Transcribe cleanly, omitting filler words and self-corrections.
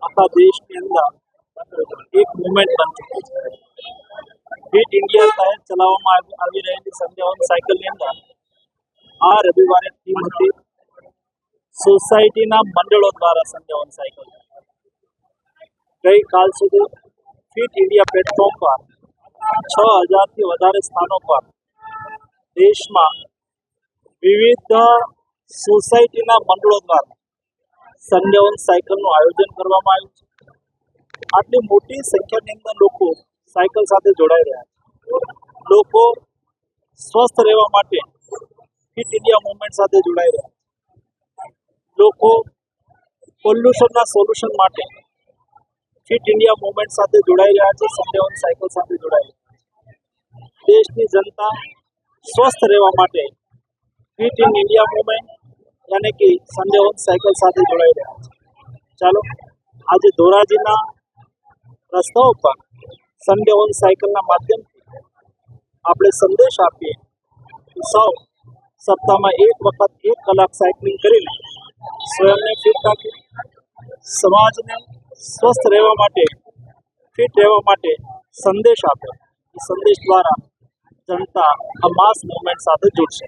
આખા દેશની અંદર એક મુવમેન્ટ બની ચૂકી છે। ફિટ ઇન્ડિયા તહેત ચલાવવામાં આવી રહેલી સંધ્યાવન સાયકલની અંદર આ રવિવારે થીમ હતી સોસાયટીના મંડળો દ્વારા સંધ્યાવન સાયકલ। ગઈકાલ સુધી ફિટ ઇન્ડિયા પ્લેટફોર્મ પર 6000થી વધારે સ્થાનો પર દેશમાં વિવિધ સોસાયટીના મંડળો દ્વારા સંધ્યાવન સાયકલનું આયોજન કરવામાં આવ્યું છે। આટલી મોટી સંખ્યાની અંદર લોકો સાયકલ સાથે જોડાઈ રહ્યા છે। લોકો સ્વસ્થ રહેવા માટે ફિટ ઇન્ડિયા મુવમેન્ટ સાથે જોડાઈ રહ્યા છે। લોકો પોલ્યુશનના સોલ્યુશન માટે ફિટ ઇન્ડિયા મુવમેન્ટ સાથે જોડાઈ રહ્યા છે, સંધ્યાવન સાયકલ સાથે જોડાઈ રહ્યા છે। દેશની જનતા સ્વસ્થ રહેવા માટે ફિટ ઇન ઇન્ડિયા મુવમેન્ટ યાની કે સંધ્યાવન સાયકલ સાથે જોડાઈ રહ્યા છે। ચાલો આજે ધોરાજીના રસ્તાઓ પર સંધ્યાવન સાયકલના માધ્યમથી આપણે સંદેશ આપીએ કે સૌ સપ્તાહમાં એક વખત 1 કલાક સાયકલિંગ કરીને સ્વયંને ફિટ રાખીએ, સમાજને સ્વસ્થ રહેવા માટે ફિટ રહેવા માટે સંદેશ આપે। એ સંદેશ દ્વારા જનતા આ માસ મુવમેન્ટ સાથે જોડશે।